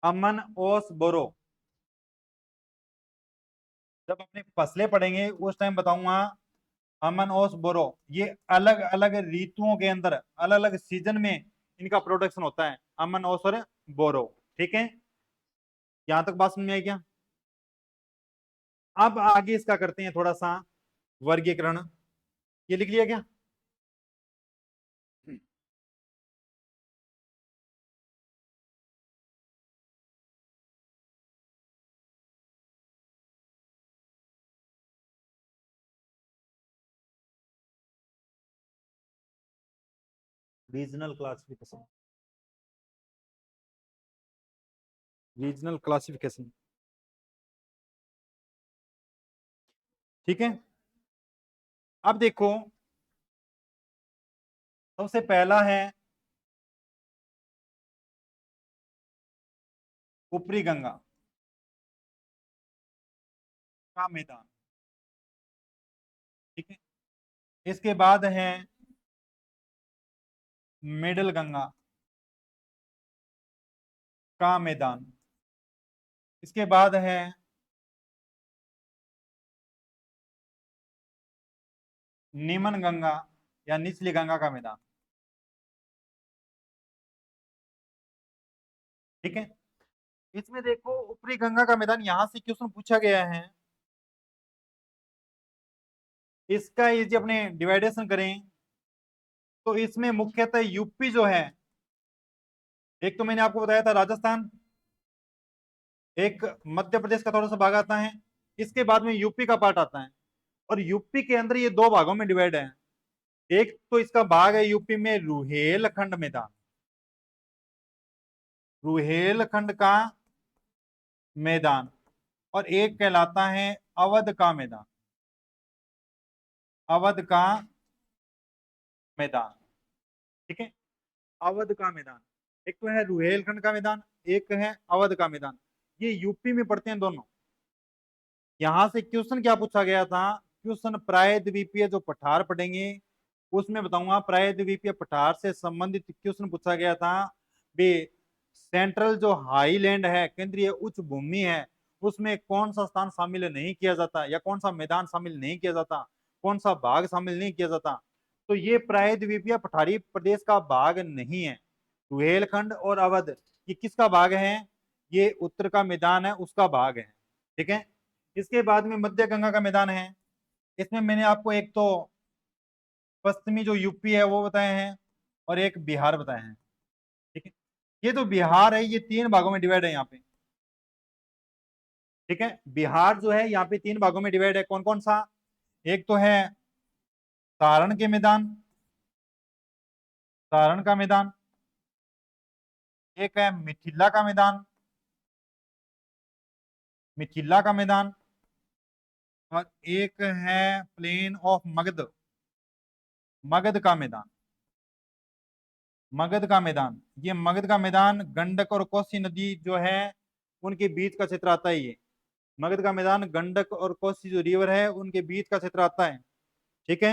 अमन ओस बोरो। जब अपने फसलें पढ़ेंगे उस टाइम बताऊंगा अमन ओस बोरो। ये अलग अलग ऋतुओं के अंदर अलग अलग सीजन में इनका प्रोडक्शन होता है, अमन ओस और बोरो। ठीक है, यहां तक बात समझ में आई क्या? अब आगे इसका करते हैं थोड़ा सा वर्गीकरण। ये लिख लिया क्या? Regional classification, regional classification. ठीक है, अब देखो सबसे पहला है ऊपरी गंगा का मैदान। ठीक है, इसके बाद है मिडिल गंगा का मैदान। इसके बाद है निम्न गंगा या निचली गंगा का मैदान। ठीक है, इसमें देखो ऊपरी गंगा का मैदान यहां से क्वेश्चन पूछा गया है, इसका यदि अपने डिवाइडेशन करें तो इसमें मुख्यतः यूपी जो है, एक तो मैंने आपको बताया था राजस्थान, एक मध्य प्रदेश का थोड़ा सा भाग आता है, इसके बाद में यूपी का पार्ट आता है। और यूपी के अंदर ये दो भागों में डिवाइड है। एक तो इसका भाग है यूपी में रुहेलखंड मैदान, रुहेलखंड का मैदान, और एक कहलाता है अवध का मैदान, अवध का मैदान। ठीक है, अवध का मैदान, एक तो है रुहेलखंड का मैदान, एक है अवध का मैदान। ये यूपी में पड़ते हैं दोनों। यहां से क्वेश्चन क्या पूछा गया था, क्वेश्चन प्रायद्वीपीय जो पठार पढ़ेंगे उसमें बताऊंगा, प्रायद्वीपीय पठार से संबंधित क्वेश्चन पूछा गया था बे सेंट्रल जो हाईलैंड है, केंद्रीय उच्च भूमि है, उसमें कौन सा स्थान शामिल नहीं किया जाता या कौन सा मैदान शामिल नहीं किया जाता, कौन सा भाग शामिल नहीं किया जाता। तो ये प्रायद्वीपीय पठारी प्रदेश का भाग नहीं है। रुहेलखंड और अवध ये किसका भाग है? ये उत्तर का मैदान है, उसका भाग है। ठीक है, इसके बाद में मध्य गंगा का मैदान है। इसमें मैंने आपको एक तो पश्चिमी जो यूपी है वो बताए हैं और एक बिहार बताए हैं। ठीक है, ये तो बिहार है, ये 3 भागों में डिवाइड है यहाँ पे। ठीक है, बिहार जो है यहाँ पे 3 भागों में डिवाइड है। कौन कौन सा? एक तो है सारण के मैदान, सारण का मैदान, एक है मिथिला का मैदान, मिथिला का मैदान, और एक है प्लेन ऑफ मगध, मगध का मैदान, मगध का मैदान। ये मगध का मैदान गंडक और कोसी नदी जो है उनके बीच का क्षेत्र आता है। ये मगध का मैदान गंडक और कोसी जो रिवर है उनके बीच का क्षेत्र आता है। ठीक है,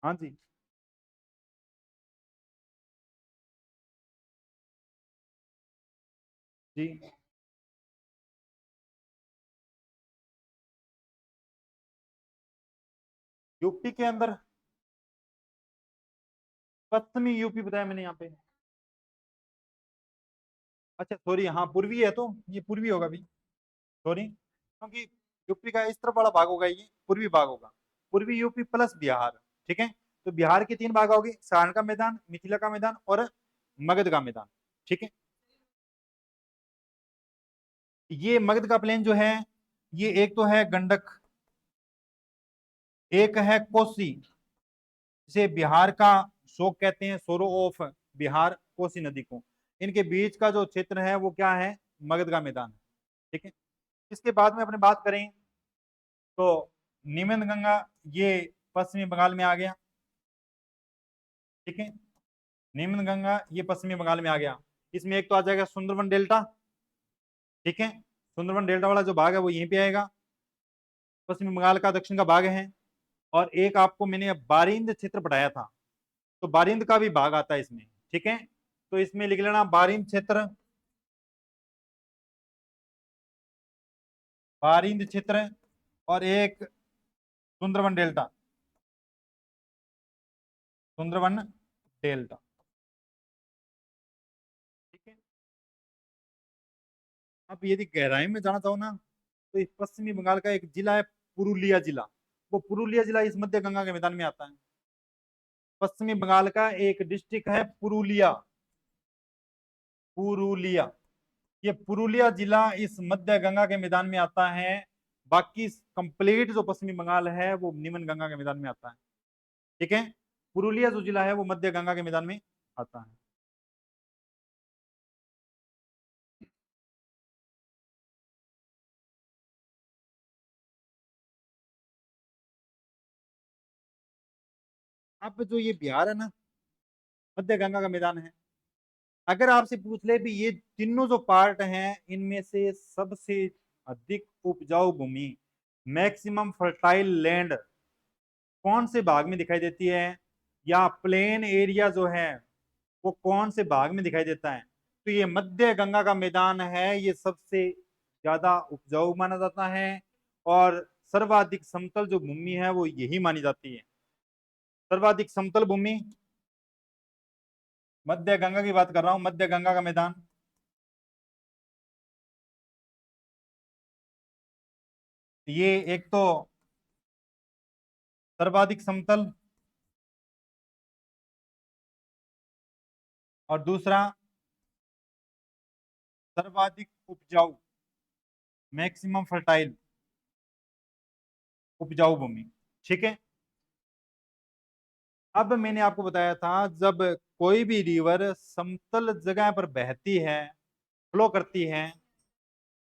हाँ जी। जी, यूपी के अंदर पश्चिमी यूपी बताया मैंने यहाँ पे। अच्छा सॉरी, हाँ पूर्वी है, तो ये पूर्वी होगा भी, सॉरी, क्योंकि यूपी का इस तरफ वाला भाग होगा, ये पूर्वी भाग होगा, पूर्वी यूपी प्लस बिहार। ठीक है, तो बिहार के 3 भाग होंगे, सारण का मैदान, मिथिला का मैदान और मगध का मैदान। ठीक है, ये मगध का प्लेन जो है ये एक तो है गंडक, एक है कोसी, जिसे बिहार का शोक कहते हैं, सोरो ऑफ बिहार, कोसी नदी को। इनके बीच का जो क्षेत्र है वो क्या है? मगध का मैदान है। ठीक है, इसके बाद में अपने बात करें तो नीमच गंगा ये पश्चिमी बंगाल में आ गया। ठीक है, नीमच गंगा ये पश्चिमी बंगाल में आ गया। इसमें एक तो आ जाएगा सुंदरवन डेल्टा। ठीक है, सुंदरवन डेल्टा वाला जो भाग है वो यहीं पे आएगा, पश्चिमी बंगाल का दक्षिण का भाग है। और एक आपको मैंने बारिंद क्षेत्र पढ़ाया था, तो बारिंद का भी भाग आता है इसमें। ठीक है, तो इसमें लिख लेना बारिंद क्षेत्र, बारिंद क्षेत्र, और एक सुंदरवन डेल्टा, सुंदरवन डेल्टा। ठीक है, अब यदि गहराई में जाना चाहो ना तो इस पश्चिमी बंगाल का एक जिला है पुरुलिया जिला, वो पुरुलिया जिला इस मध्य गंगा के मैदान में आता है। पश्चिमी बंगाल का एक डिस्ट्रिक्ट है पुरुलिया, पुरुलिया, ये पुरुलिया जिला इस मध्य गंगा के मैदान में आता है। बाकी कंप्लीट जो पश्चिमी बंगाल है वो निम्न गंगा के मैदान में आता है। ठीक है, पुरुलिया जो जिला है वो मध्य गंगा के मैदान में आता है। अब जो ये बिहार है ना, मध्य गंगा का मैदान है। अगर आपसे पूछ ले भी ये तीनों जो पार्ट हैं इनमें से सबसे अधिक उपजाऊ भूमि, मैक्सिमम फर्टाइल लैंड कौन से भाग में दिखाई देती है, या प्लेन एरिया जो है वो कौन से भाग में दिखाई देता है, तो ये मध्य गंगा का मैदान है, ये सबसे ज्यादा उपजाऊ माना जाता है। और सर्वाधिक समतल जो भूमि है वो यही मानी जाती है, सर्वाधिक समतल भूमि। मध्य गंगा की बात कर रहा हूं, मध्य गंगा का मैदान। ये एक तो सर्वाधिक समतल, और दूसरा सर्वाधिक उपजाऊ, मैक्सिमम फर्टाइल, उपजाऊ भूमि। ठीक है, अब मैंने आपको बताया था जब कोई भी रिवर समतल जगह पर बहती है, फ्लो करती है,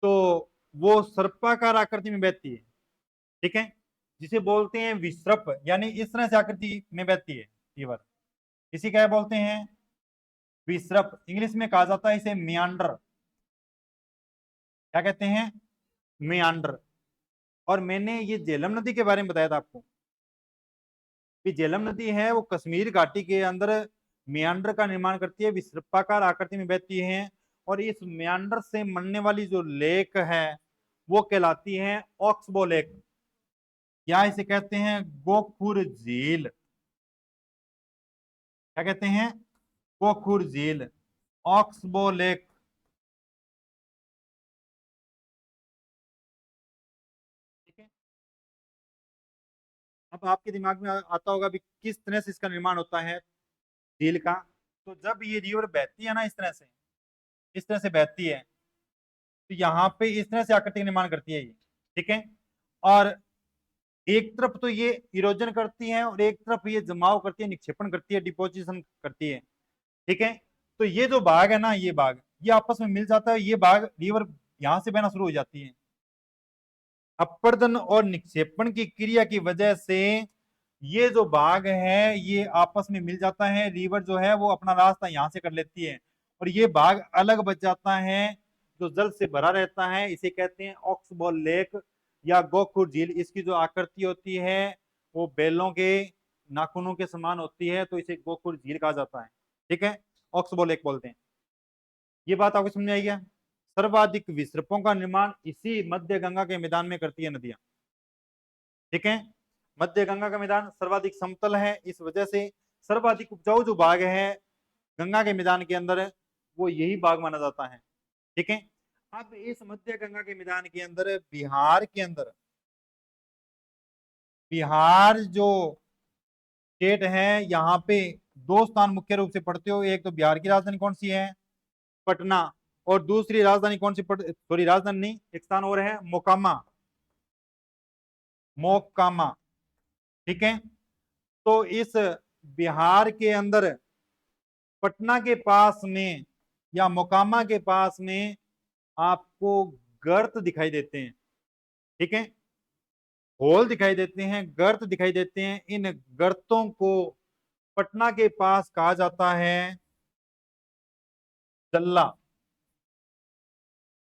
तो वो सर्पाकार आकृति में बहती है। ठीक है, जिसे बोलते हैं विसर्प, यानी इस तरह से आकृति में बहती है रिवर, इसी क्या बोलते हैं? विसर्प। इंग्लिश में कहा जाता है इसे मियांडर, क्या कहते हैं? मियांडर। और मैंने ये झेलम नदी के बारे में बताया था आपको कि झेलम नदी है वो कश्मीर घाटी के अंदर मियांडर का निर्माण करती है, विसर्पाकार आकृति में बहती है। और इस मियांडर से बनने वाली जो लेक है वो कहलाती है ऑक्सबो लेक, या इसे कहते हैं गोखपुर झील। क्या कहते हैं, गोखुर झील, ऑक्सबो लेक। ठीक है, अब आपके दिमाग में आता होगा भी किस तरह से इसका निर्माण होता है झील का। तो जब ये रिवर बहती है ना, इस तरह से, इस तरह से बहती है, तो यहाँ पे इस तरह से आकृति का निर्माण करती है ये। ठीक है, और एक तरफ तो ये इरोजन करती है और एक तरफ ये जमाव करती है, निक्षेपण करती है, डिपोजिशन करती है। ठीक है, तो ये जो भाग है ना, ये भाग ये आपस में मिल जाता है, ये भाग रिवर यहां से बहना शुरू हो जाती है। अपरदन और निक्षेपण की क्रिया की वजह से ये जो भाग है ये आपस में मिल जाता है, रिवर जो है वो अपना रास्ता यहाँ से कर लेती है और ये भाग अलग बच जाता है जो जल से भरा रहता है। इसे कहते हैं ऑक्सबोल लेक या गोखुर झील। इसकी जो आकृति होती है वो बैलों के नाखूनों के समान होती है, तो इसे गोखुर झील कहा जाता है। ठीक है, ऑक्सबोल लेक बोलते हैं। ये बात आपको समझ में आई क्या? सर्वाधिक विसर्पों का निर्माण इसी मध्य गंगा के मैदान में करती है नदियां। ठीक है, मध्य गंगा का मैदान सर्वाधिक समतल है, इस वजह से सर्वाधिक उपजाऊ जो भाग है गंगा के मैदान के अंदर वो यही भाग माना जाता है। ठीक है, अब इस मध्य गंगा के मैदान के अंदर बिहार के अंदर, बिहार जो स्टेट है यहाँ पे दो स्थान मुख्य रूप से पढ़ते हो। एक तो बिहार की राजधानी कौन सी है, पटना, और दूसरी राजधानी कौन सी सॉरी राजधानी नहीं, एक स्थान और है मोकामा, मोकामा। ठीक है, तो इस बिहार के अंदर पटना के पास में या मोकामा के पास में आपको गर्त दिखाई देते हैं। ठीक है, होल दिखाई देते हैं, गर्त दिखाई देते हैं। इन गर्तों को पटना के पास कहा जाता है जल्ला।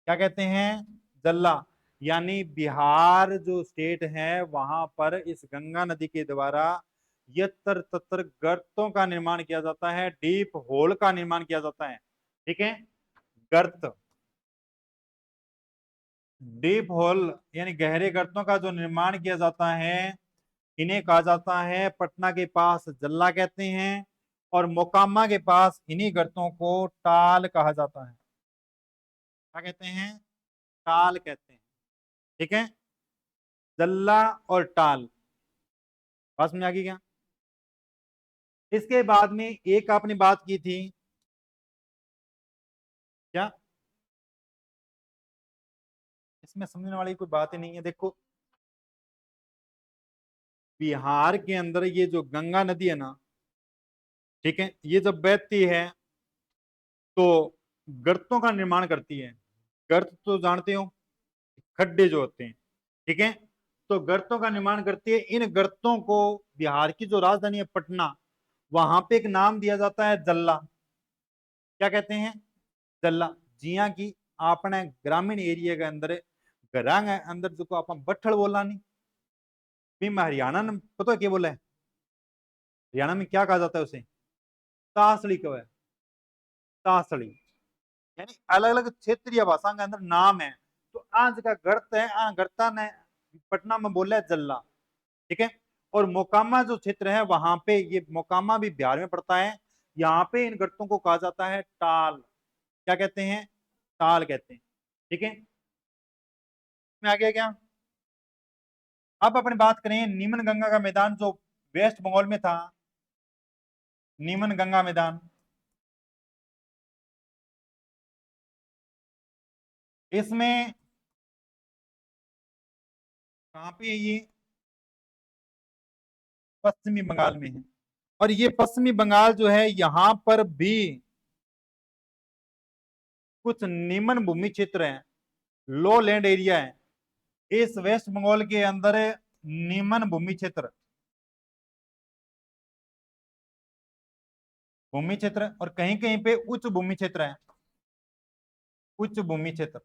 क्या कहते हैं, जल्ला। यानी बिहार जो स्टेट है वहां पर इस गंगा नदी के द्वारा यत्र तत्र गर्तों का निर्माण किया जाता है, डीप होल का निर्माण किया जाता है। ठीक है, गर्त, डीप होल यानी गहरे गर्तों का जो निर्माण किया जाता है इन्हें कहा जाता है, पटना के पास जल्ला कहते हैं और मोकामा के पास इन्हीं गर्तों को टाल कहा जाता है। क्या कहते हैं, टाल कहते हैं। ठीक है, जल्ला और टाल, बात समझ आ गई क्या? इसके बाद में एक आपने बात की थी क्या, इसमें समझने वाली कोई बात ही नहीं है। देखो बिहार के अंदर ये जो गंगा नदी है ना, ठीक है, ये जब बहती है तो गर्तों का निर्माण करती है। गर्त तो जानते हो, खड्डे जो होते हैं। ठीक है, तो गर्तों का निर्माण करती है। इन गर्तों को बिहार की जो राजधानी है पटना, वहां पे एक नाम दिया जाता है जल्ला। क्या कहते हैं, जल्ला। जिया की अपने ग्रामीण एरिया के अंदर घरा अंदर जो आप बट्ठल बोला नहीं भी, मैं हरियाणा में पता है क्या बोला है, हरियाणा में क्या कहा जाता है उसे, तासड़ी कहा है, तासड़ी। यानी अलग अलग क्षेत्रीय भाषा के अंदर नाम है। तो आज का गर्त है, गर्ता ने पटना में बोला है जल्ला। ठीक है, और मोकामा जो क्षेत्र है वहां पे, ये मोकामा भी बिहार में पड़ता है, यहाँ पे इन गर्तों को कहा जाता है टाल। क्या कहते हैं, टाल कहते हैं। ठीक है, में आ गया क्या? अब अपनी बात करें नीमन गंगा का मैदान जो वेस्ट बंगाल में था, नीमन गंगा मैदान, इसमें कहाँ पे है ये, पश्चिमी बंगाल में है। और ये पश्चिमी बंगाल जो है यहाँ पर भी कुछ निम्न भूमि क्षेत्र है, लो लैंड एरिया है। इस वेस्ट बंगाल के अंदर निम्न भूमि क्षेत्र, भूमि क्षेत्र और कहीं कहीं पे उच्च भूमि क्षेत्र है, उच्च भूमि क्षेत्र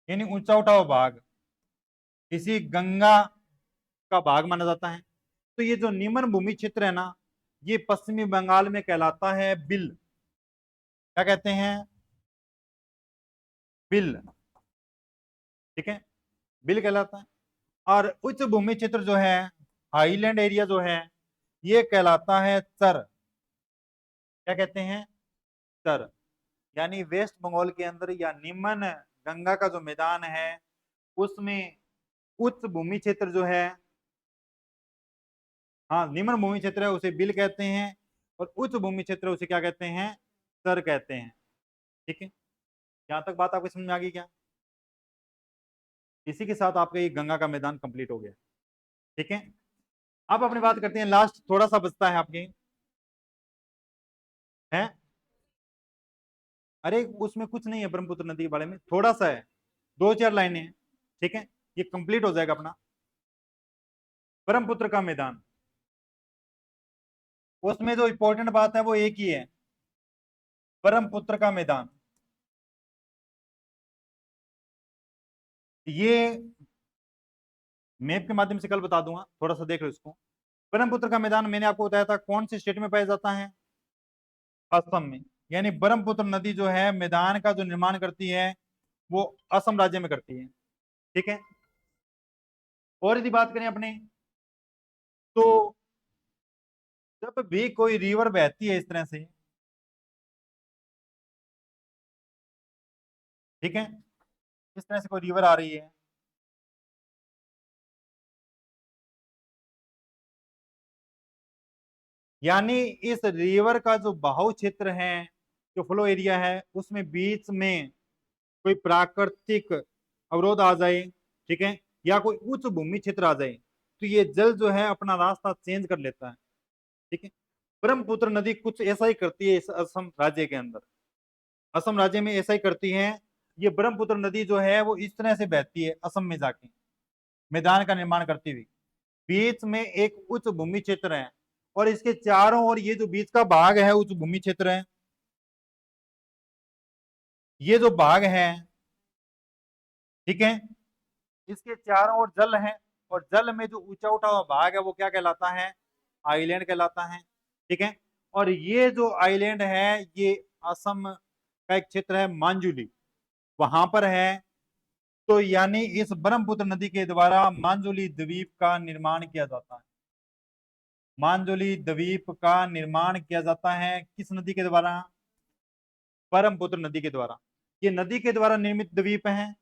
यानी ऊंचा उठा हुआ भाग, इसी गंगा का भाग माना जाता है। तो ये जो निम्न भूमि क्षेत्र है ना, ये पश्चिमी बंगाल में कहलाता है बिल। क्या कहते हैं, बिल। ठीक है, बिल कहलाता है। और उच्च भूमि क्षेत्र जो है, हाईलैंड एरिया जो है, ये कहलाता है चर। क्या कहते हैं, तर। यानी वेस्ट बंगाल के अंदर या निम्न गंगा का जो मैदान है उसमें उच्च भूमि क्षेत्र जो है, हाँ निम्न भूमि क्षेत्र है उसे बिल कहते हैं, और उच्च भूमि क्षेत्र उसे क्या कहते हैं, तर कहते हैं। ठीक है, यहाँ तक बात आपको समझ में आ गई क्या? इसी के साथ आपका ये गंगा का मैदान कंप्लीट हो गया। ठीक है, अब अपनी बात करते हैं, लास्ट थोड़ा सा बचता है आपके, है अरे उसमें कुछ नहीं है, ब्रह्मपुत्र नदी के बारे में थोड़ा सा है, 2-4 लाइनें हैं। ठीक है, ये कंप्लीट हो जाएगा अपना ब्रह्मपुत्र का मैदान। उसमें जो इंपॉर्टेंट बात है वो एक ही है, ब्रह्मपुत्र का मैदान। ये मैप के माध्यम से कल बता दूंगा, थोड़ा सा देख लो इसको। ब्रह्मपुत्र का मैदान मैंने आपको बताया था कौन से स्टेट में पाया जाता है, असम में। यानी ब्रह्मपुत्र नदी जो है मैदान का जो निर्माण करती है वो असम राज्य में करती है। ठीक है, और यदि बात करें अपने, तो जब भी कोई रिवर बहती है इस तरह से, ठीक है, इस तरह से कोई रिवर आ रही है, यानी इस रिवर का जो बहाव क्षेत्र है, जो फ्लो एरिया है, उसमें बीच में कोई प्राकृतिक अवरोध आ जाए, ठीक है, या कोई उच्च भूमि क्षेत्र आ जाए, तो ये जल जो है अपना रास्ता चेंज कर लेता है। ठीक है, ब्रह्मपुत्र नदी कुछ ऐसा ही करती है इस असम राज्य के अंदर, असम राज्य में ऐसा ही करती है। ये ब्रह्मपुत्र नदी जो है वो इस तरह से बहती है असम में जाके मैदान का निर्माण करती हुई, बीच में एक उच्च भूमि क्षेत्र है, और इसके चारों ओर ये जो बीच का भाग है उच्च भूमि क्षेत्र है, ये जो भाग है, ठीक है, इसके चारों ओर जल है, और जल में जो ऊंचा उठा हुआ भाग है वो क्या कहलाता है, आइलैंड कहलाता है। ठीक है, और ये जो आइलैंड है ये असम का एक क्षेत्र है मांजुली, वहां पर है। तो यानी इस ब्रह्मपुत्र नदी के द्वारा मांजुली द्वीप का निर्माण किया जाता है, मांजुली द्वीप का निर्माण किया जाता है किस नदी के द्वारा, ब्रह्मपुत्र नदी के द्वारा। ये नदी के द्वारा निर्मित द्वीप है।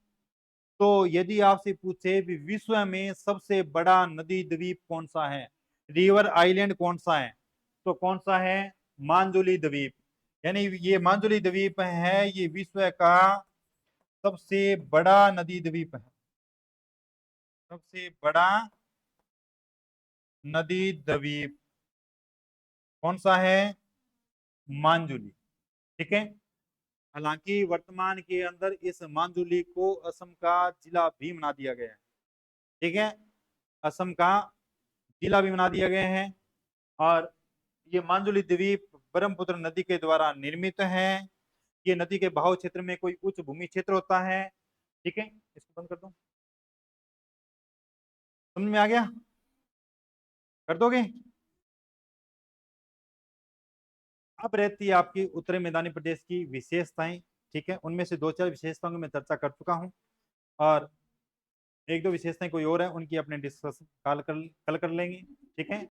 तो यदि आपसे पूछे भी विश्व में सबसे बड़ा नदी द्वीप कौन सा है, रिवर आइलैंड कौन सा है, तो कौन सा है, मांजुली द्वीप। यानी ये मांजुली द्वीप है, ये विश्व का सबसे बड़ा नदी द्वीप है, सबसे बड़ा नदी द्वीप कौन सा है, मांजुली। ठीक है, हालांकि वर्तमान के अंदर इस मांजुली को असम का जिला भी बना दिया गया है। ठीक है, असम का जिला भी बना दिया गया है, और ये मांजुली द्वीप ब्रह्मपुत्र नदी के द्वारा निर्मित है। ये नदी के बहाव क्षेत्र में कोई उच्च भूमि क्षेत्र होता है। ठीक है, इसको बंद कर दो, समझ में आ गया, कर दोगे? अब रहती है आपकी उत्तरी मैदानी प्रदेश की विशेषताएं। ठीक है, उनमें से 2-4 विशेषताओं की मैं चर्चा कर चुका हूं, और 1-2 विशेषताएं कोई और है उनकी अपने डिस्कस कल कर लेंगे। ठीक है।